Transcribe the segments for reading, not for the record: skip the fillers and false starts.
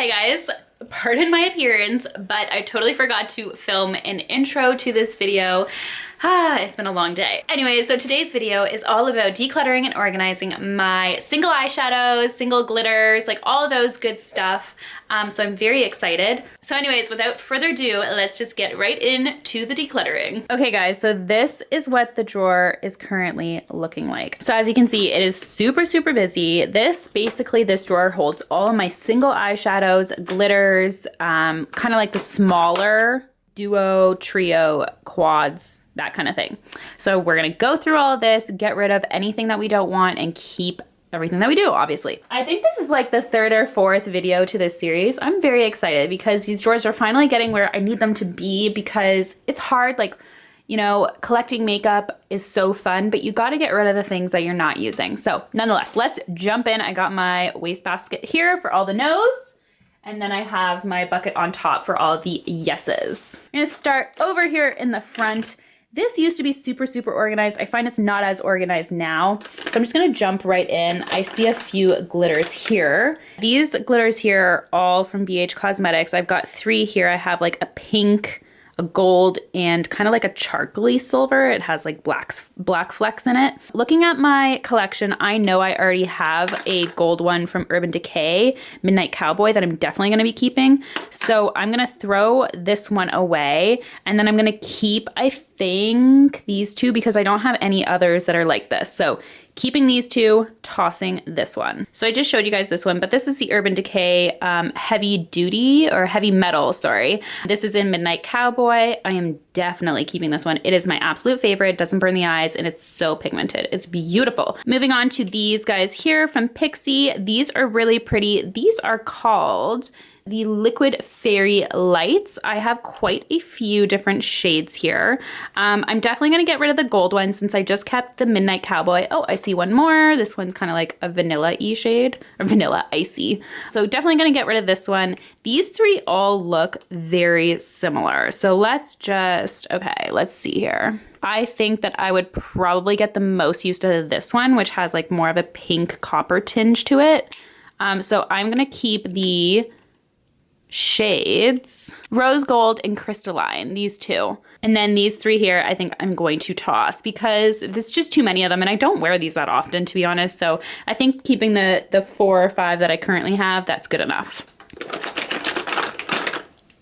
Hey guys, pardon my appearance, but I totally forgot to film an intro to this video. It's been a long day. Anyway, so today's video is all about decluttering and organizing my single eyeshadows, single glitters, like all of those good stuff. So I'm very excited. So anyways, without further ado, let's just get right into the decluttering. Okay guys, so this is what the drawer is currently looking like. So as you can see, it is super busy. This drawer holds all of my single eyeshadows, glitters, kind of like the smaller duo, trio, quads, that kind of thing. So we're gonna go through all of this, get rid of anything that we don't want, and keep everything that we do, obviously. I think this is like the third or fourth video to this series. I'm very excited because these drawers are finally getting where I need them to be, because it's hard, like, you know, collecting makeup is so fun, but you gotta get rid of the things that you're not using. So nonetheless, let's jump in. I got my wastebasket here for all the no's. And then I have my bucket on top for all the yeses. I'm gonna start over here in the front. This used to be super organized. I find it's not as organized now. So I'm just gonna jump right in. I see a few glitters here. These glitters here are all from BH Cosmetics. I've got 3 here. I have like a pink, a gold, and kind of like a charcoaly silver. It has like black flecks in it. Looking at my collection, I know I already have a gold one from Urban Decay, Midnight Cowboy, that I'm definitely going to be keeping. So I'm going to throw this one away, and then I'm going to keep, I think, these 2, because I don't have any others that are like this. So keeping these 2, tossing this one. So I just showed you guys this one, but this is the Urban Decay Heavy Duty, or Heavy Metal, sorry. This is in Midnight Cowboy. I am definitely keeping this one. It is my absolute favorite. It doesn't burn the eyes, and it's so pigmented. It's beautiful. Moving on to these guys here from Pixie. These are really pretty. These are called the Liquid Fairy Lights. I have quite a few different shades here. I'm definitely going to get rid of the gold one since I just kept the Midnight Cowboy. Oh, I see one more. This one's kind of like a vanilla-y shade, or vanilla icy. So definitely going to get rid of this one. These 3 all look very similar. So let's see here. I think that I would probably get the most used to this one, which has like more of a pink copper tinge to it. So I'm going to keep the shades Rose Gold and Crystalline, these 2. And then these 3 here, I think I'm going to toss because there's just too many of them, and I don't wear these that often, to be honest. So I think keeping the 4 or 5 that I currently have, that's good enough.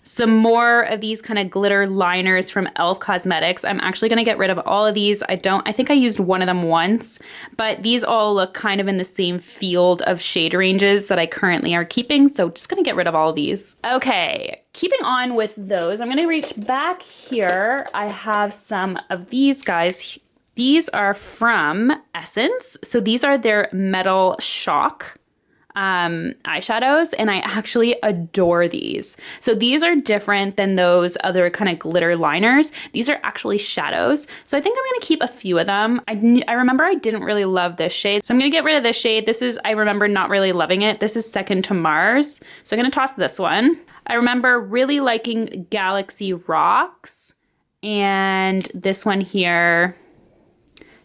Some more of these kind of glitter liners from e.l.f. Cosmetics. I'm actually going to get rid of all of these. I think I used one of them once, but these all look kind of in the same field of shade ranges that I currently are keeping. So just going to get rid of all of these. Okay, keeping on with those, I'm going to reach back here. I have some of these guys. These are from Essence. So these are their Metal Shock eyeshadows, and I actually adore these. So these are different than those other kind of glitter liners. These are actually shadows. So I think I'm going to keep a few of them. I remember I didn't really love this shade, so I'm going to get rid of this shade. This is, I remember not really loving it. This is Second to Mars. So I'm going to toss this one. I remember really liking Galaxy Rocks, and this one here,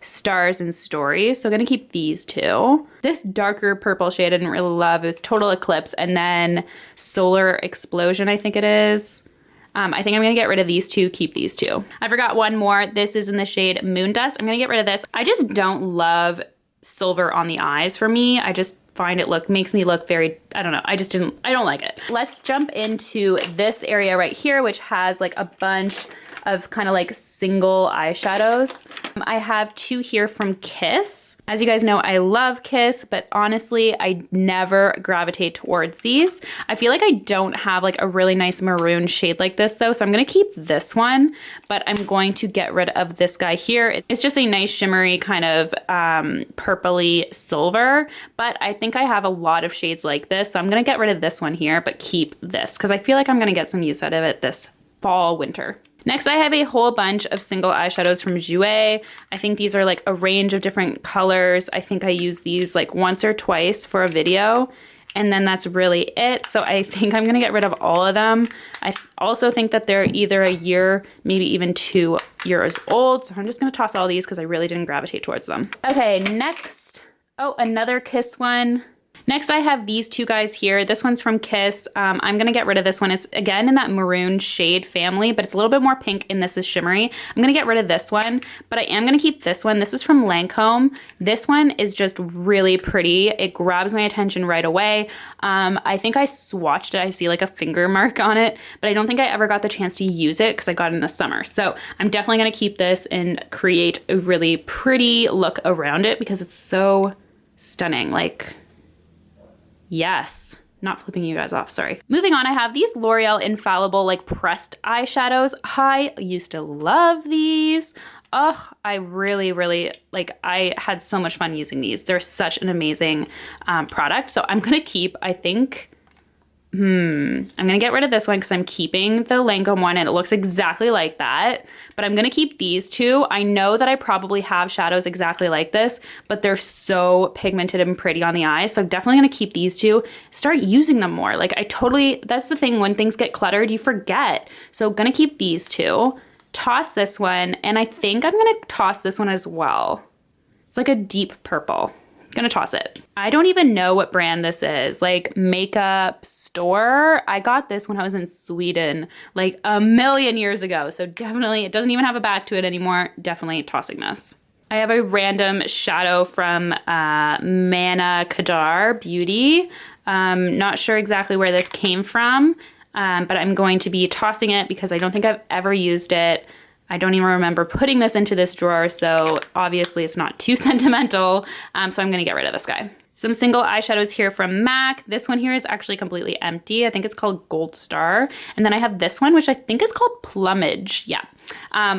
Stars and Stories. So I'm gonna keep these 2. This darker purple shade I didn't really love. It's Total Eclipse, and then Solar Explosion, I think it is. I think I'm gonna get rid of these 2, keep these 2. I forgot one more. This is in the shade Moon Dust. I'm gonna get rid of this. I just don't love silver on the eyes for me. I just find it makes me look very, I don't know. I don't like it. Let's jump into this area right here, which has like a bunch of kind of like single eyeshadows. I have 2 here from Kiss. As you guys know, I love Kiss, but honestly, I never gravitate towards these. I feel like I don't have like a really nice maroon shade like this though, so I'm gonna keep this one, but I'm going to get rid of this guy here. It's just a nice shimmery kind of purpley silver, but I think I have a lot of shades like this, so I'm gonna get rid of this one here, but keep this, because I feel like I'm gonna get some use out of it this fall, winter. Next, I have a whole bunch of single eyeshadows from Jouer. I think these are like a range of different colors. I think I used these like once or twice for a video, and then that's really it. So I think I'm gonna get rid of all of them. I also think that they're either a year, maybe even 2 years old. So I'm just gonna toss all these because I really didn't gravitate towards them. Okay, next, oh, another Kiss one. Next, I have these two guys here. This one's from Kiss. I'm gonna get rid of this one. It's again in that maroon shade family, but it's a little bit more pink and this is shimmery. I'm gonna get rid of this one, but I am gonna keep this one. This is from Lancome. This one is just really pretty. It grabs my attention right away. I think I swatched it. I see like a finger mark on it, but I don't think I ever got the chance to use it because I got it in the summer. So I'm definitely gonna keep this and create a really pretty look around it because it's so stunning. Like, yes, not flipping you guys off, sorry. Moving on, I have these L'Oreal Infallible like pressed eyeshadows. I used to love these. Oh, I really, like, I had so much fun using these. They're such an amazing product. So I'm gonna keep, I think, I'm gonna get rid of this one because I'm keeping the Lancome one and it looks exactly like that, but I'm gonna keep these two. I know that I probably have shadows exactly like this, but they're so pigmented and pretty on the eye. So I'm definitely gonna keep these two, start using them more. Like that's the thing, when things get cluttered, you forget. So gonna keep these two, toss this one, and I think I'm gonna toss this one as well. It's like a deep purple. Gonna toss it. I don't even know what brand this is, like makeup store. I got this when I was in Sweden like a million years ago. So definitely, it doesn't even have a back to it anymore. Definitely tossing this. I have a random shadow from Mana Kadar Beauty. Not sure exactly where this came from, but I'm going to be tossing it because I don't think I've ever used it. I don't even remember putting this into this drawer, so obviously it's not too sentimental, so I'm gonna get rid of this guy. Some single eyeshadows here from MAC. This one here is actually completely empty. I think it's called Gold Star. And then I have this one, which I think is called Plumage. Yeah.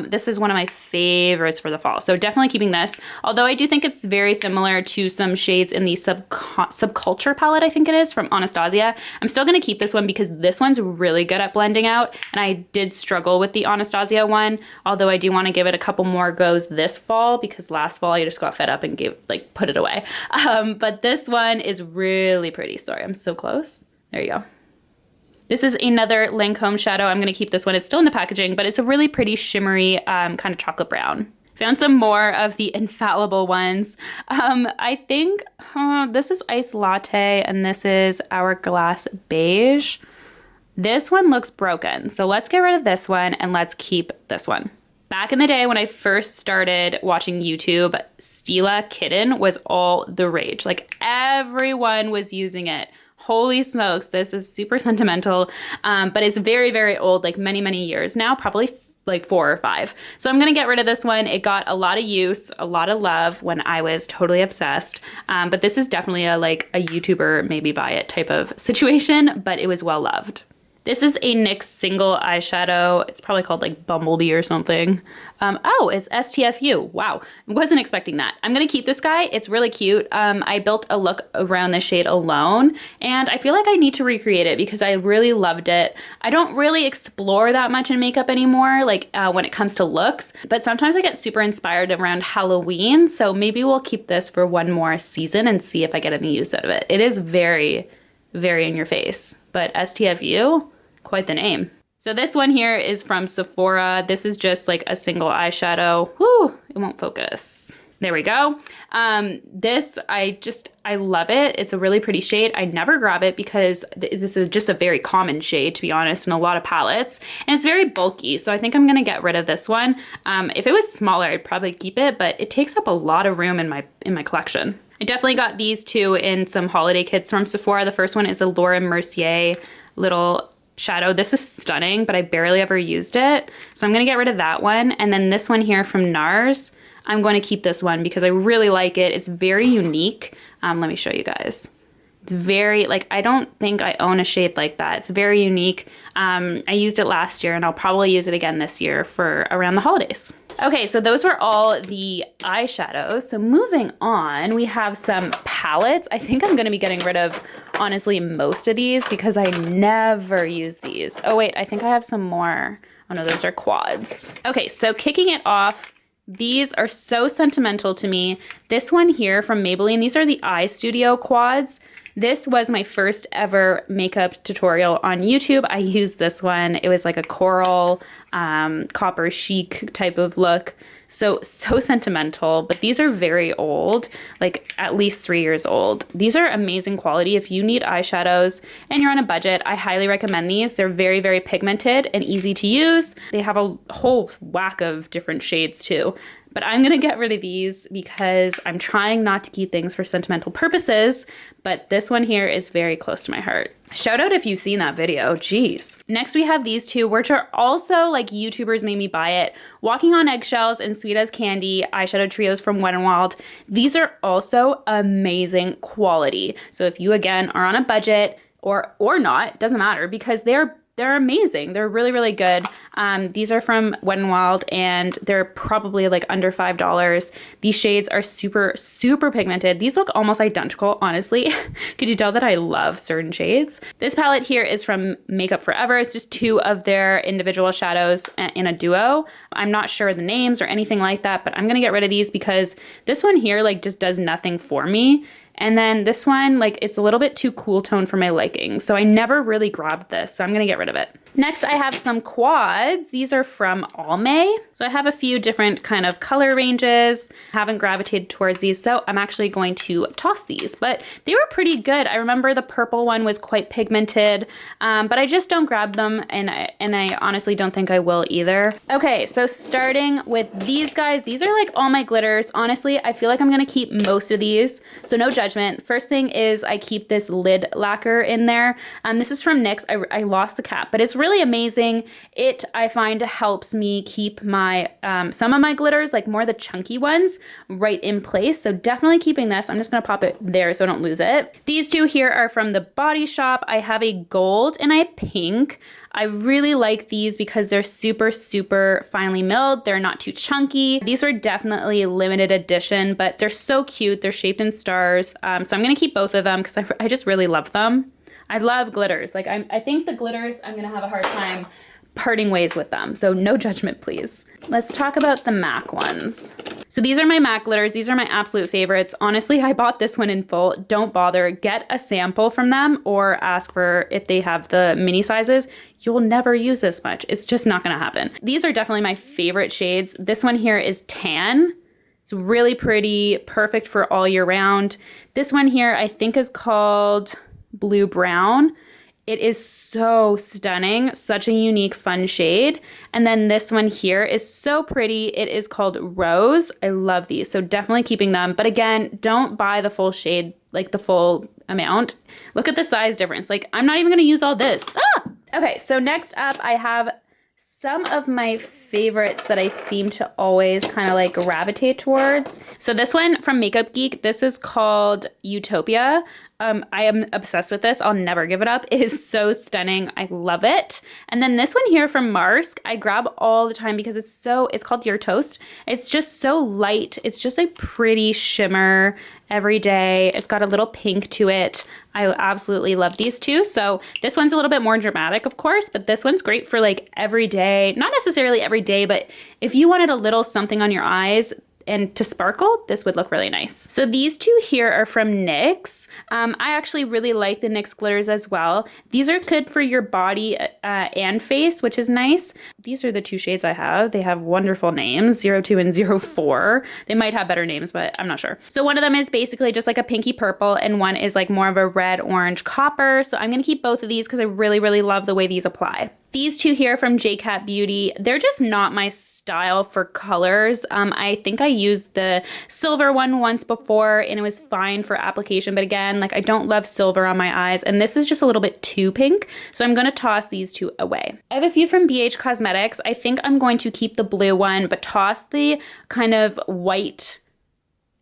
This is one of my favorites for the fall. So definitely keeping this. Although I do think it's very similar to some shades in the Subculture palette, I think it is, from Anastasia. I'm still going to keep this one because this one's really good at blending out. And I did struggle with the Anastasia one. Although I do want to give it a couple more goes this fall because last fall I just got fed up and put it away. But this one is really pretty. Sorry, I'm so close. There you go. This is another Lancome shadow. I'm gonna keep this one. It's still in the packaging, but it's a really pretty shimmery kind of chocolate brown. Found some more of the Infallible ones. I think this is Ice Latte and this is Hourglass Beige. This one looks broken. So let's get rid of this one and let's keep this one. Back in the day when I first started watching YouTube, Stila Kitten was all the rage. Like everyone was using it. Holy smokes, this is super sentimental, but it's very, very old, like many, many years now, probably like 4 or 5. So I'm gonna get rid of this one. It got a lot of use, a lot of love when I was totally obsessed, but this is definitely a YouTuber maybe buy it type of situation, but it was well loved. This is a NYX single eyeshadow. It's probably called like Bumblebee or something. Oh, it's STFU. Wow, wasn't expecting that. I'm gonna keep this guy. It's really cute. I built a look around this shade alone, and I feel like I need to recreate it because I really loved it. I don't really explore that much in makeup anymore, like when it comes to looks, but sometimes I get super inspired around Halloween, so maybe we'll keep this for one more season and see if I get any use out of it. It is very, very in your face, but STFU, quite the name. So this one here is from Sephora. This is just like a single eyeshadow. Whoo, it won't focus. There we go. This, I love it. It's a really pretty shade. I never grab it because this is just a very common shade, to be honest, in a lot of palettes. And it's very bulky, so I think I'm gonna get rid of this one. If it was smaller, I'd probably keep it, but it takes up a lot of room in my collection. I definitely got these two in some holiday kits from Sephora. The first one is a Laura Mercier little shadow. This is stunning, but I barely ever used it. So I'm gonna get rid of that one. And then this one here from NARS, I'm going to keep this one because I really like it. It's very unique. Let me show you guys. It's very, I don't think I own a shade like that. It's very unique. I used it last year and I'll probably use it again this year for around the holidays. Okay, so those were all the eyeshadows. So moving on, we have some palettes. I think I'm gonna be getting rid of, honestly, most of these because I never use these. Oh wait, I think I have some more. Oh no, those are quads. Okay, so kicking it off, these are so sentimental to me. This one here from Maybelline, these are the Eye Studio quads. This was my first ever makeup tutorial on YouTube. I used this one. It was like a coral, copper chic type of look. So sentimental, but these are very old, like at least 3 years old. These are amazing quality. If you need eyeshadows and you're on a budget, I highly recommend these. They're very, very pigmented and easy to use. They have a whole whack of different shades too. But I'm gonna get rid of these because I'm trying not to keep things for sentimental purposes, but this one here is very close to my heart. Shout out if you've seen that video, jeez. Next we have these two, which are also like YouTubers made me buy it. Walking on Eggshells and Sweet as Candy eyeshadow trios from Wet n Wild. These are also amazing quality. So if you again are on a budget or not, doesn't matter because they're amazing. They're really, really good. These are from Wet n Wild and they're probably like under $5. These shades are super, super pigmented. These look almost identical, honestly. Could you tell that I love certain shades? This palette here is from Makeup Forever. It's just two of their individual shadows in a duo. I'm not sure the names or anything like that, but I'm gonna get rid of these because this one here like just does nothing for me. And then this one, like it's a little bit too cool tone for my liking. So I never really grabbed this, so I'm gonna get rid of it. Next, I have some quads. These are from Almay. So I have a few different kind of color ranges. Haven't gravitated towards these, so I'm actually going to toss these, but they were pretty good. I remember the purple one was quite pigmented, but I just don't grab them, and I honestly don't think I will either. Okay, so starting with these guys, these are like all my glitters. Honestly, I feel like I'm gonna keep most of these, so no judgment. First thing is I keep this lid lacquer in there. This is from NYX. I lost the cap, but it's really amazing. It, I find, helps me keep my some of my glitters, like more the chunky ones, right in place. So definitely keeping this. I'm just gonna pop it there so I don't lose it. These two here are from The Body Shop. I have a gold and I have pink. I really like these because they're super, super finely milled. They're not too chunky. These are definitely limited edition, but they're so cute. They're shaped in stars. So I'm gonna keep both of them because I just really love them. I love glitters. Like I think the glitters, I'm gonna have a hard time parting ways with them. So no judgment, please. Let's talk about the MAC ones. So these are my MAC glitters. These are my absolute favorites. Honestly, I bought this one in full. Don't bother. Get a sample from them or ask for if they have the mini sizes. You'll never use this much. It's just not gonna happen. These are definitely my favorite shades. This one here is tan. It's really pretty, perfect for all year round. This one here I think is called Blue Brown. It is so stunning, such a unique, fun shade. And then this one here is so pretty. It is called Rose. I love these, so definitely keeping them. But again, don't buy the full shade, like the full amount. Look at the size difference. Like, I'm not even gonna use all this. Ah! Okay, so next up I have some of my favorites that I seem to always kind of like gravitate towards. So this one from Makeup Geek, this is called Utopia. I am obsessed with this. I'll never give it up. It is so stunning. I love it. And then this one here from Marsk, I grab all the time because it's called Your Toast. It's just so light. It's just a pretty shimmer every day. It's got a little pink to it. I absolutely love these two. So this one's a little bit more dramatic, of course, but this one's great for like every day. Not necessarily every day, but if you wanted a little something on your eyes and to sparkle, this would look really nice. So these two here are from NYX. I actually really like the NYX glitters as well. These are good for your body and face, which is nice. These are the two shades I have. They have wonderful names, 02 and 04. They might have better names, but I'm not sure. So one of them is basically just like a pinky purple and one is like more of a red orange copper. So I'm gonna keep both of these because I really, really love the way these apply. These two here from JCat Beauty, they're just not my style for colors. I think I used the silver one once before and it was fine for application, but again, like I don't love silver on my eyes and this is just a little bit too pink, so I'm gonna toss these two away. I have a few from BH Cosmetics. I think I'm going to keep the blue one, but toss the kind of white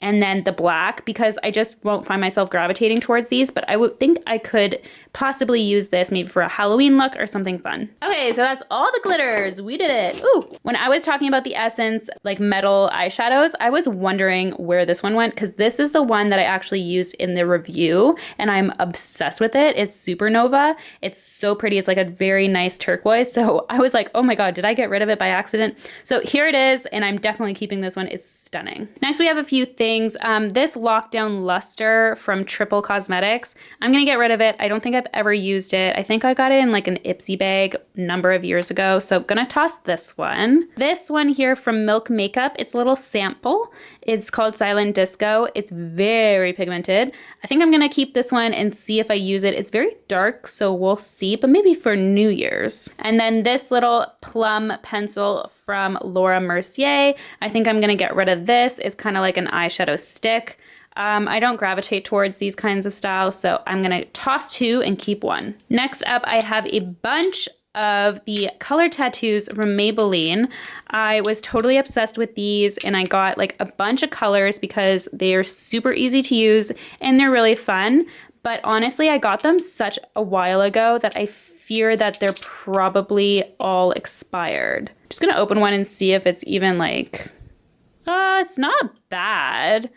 and then the black because I just won't find myself gravitating towards these, but I would think I could possibly use this maybe for a Halloween look or something fun. Okay, so that's all the glitters. We did it. Ooh. When I was talking about the Essence like metal eyeshadows, I was wondering where this one went because this is the one that I actually used in the review and I'm obsessed with it. It's Supernova. It's so pretty. It's like a very nice turquoise. So I was like, oh my God, did I get rid of it by accident? So here it is, and I'm definitely keeping this one. It's stunning. Next, we have a few things. This Lockdown Luster from Triple Cosmetics. I'm gonna get rid of it. I don't think I've ever used it. I think I got it in like an Ipsy bag a number of years ago. So gonna toss this one. This one here from Milk Makeup. It's a little sample. It's called Silent Disco. It's very pigmented. I think I'm gonna keep this one and see if I use it. It's very dark, so we'll see, but maybe for New Year's. And then this little plum pencil from Laura Mercier. I think I'm gonna get rid of this. It's kind of like an eyeshadow stick. I don't gravitate towards these kinds of styles, so I'm gonna toss two and keep one. Next up, I have a bunch of the color tattoos from Maybelline. I was totally obsessed with these and I got like a bunch of colors because they are super easy to use and they're really fun. But honestly, I got them such a while ago that I fear that they're probably all expired. Just gonna open one and see if it's even like, it's not bad.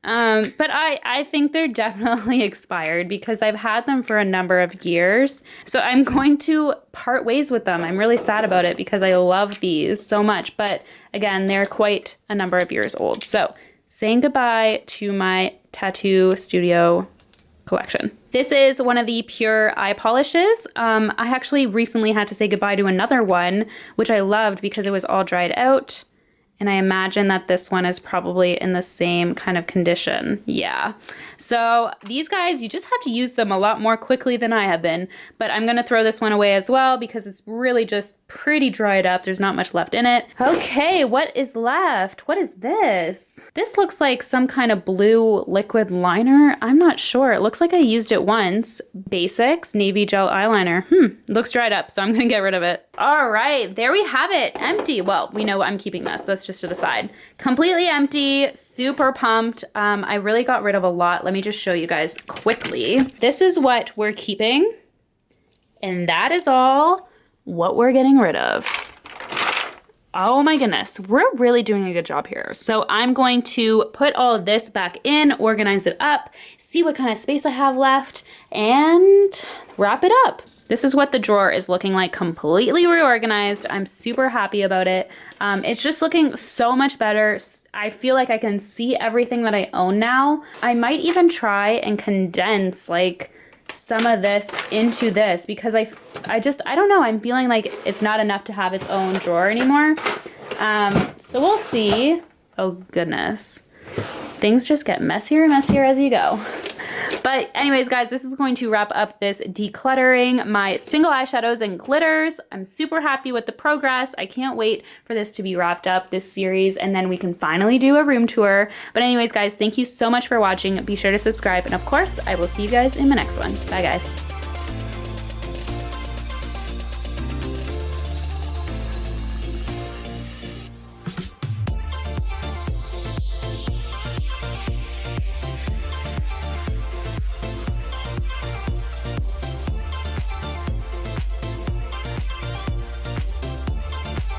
But I think they're definitely expired because I've had them for a number of years. So I'm going to part ways with them. I'm really sad about it because I love these so much. But again, they're quite a number of years old. So saying goodbye to my tattoo studio collection. This is one of the pure eye polishes. I actually recently had to say goodbye to another one, which I loved because it was all dried out. And I imagine that this one is probably in the same kind of condition. Yeah. So these guys, you just have to use them a lot more quickly than I have been. But I'm going to throw this one away as well because it's really just pretty dried up. There's not much left in it. Okay, what is left? What is this? This looks like some kind of blue liquid liner. I'm not sure. It looks like I used it once. Basics Navy Gel Eyeliner. Looks dried up, so I'm going to get rid of it. All right, there we have it. Empty. Well, we know I'm keeping this. That's just to the side. Completely empty, super pumped. I really got rid of a lot. Let me just show you guys quickly. This is what we're keeping, and that is all what we're getting rid of. Oh my goodness, we're really doing a good job here. So I'm going to put all of this back in, organize it up, see what kind of space I have left, and wrap it up. This is what the drawer is looking like, completely reorganized. I'm super happy about it. It's just looking so much better. I feel like I can see everything that I own now. I might even try and condense like some of this into this because I don't know, I'm feeling like it's not enough to have its own drawer anymore. So we'll see. Oh goodness. Things just get messier and messier as you go. But anyways, guys, this is going to wrap up this decluttering my single eyeshadows and glitters. I'm super happy with the progress. I can't wait for this to be wrapped up, this series, and then we can finally do a room tour. But anyways, guys, thank you so much for watching. Be sure to subscribe, and of course, I will see you guys in my next one. Bye, guys.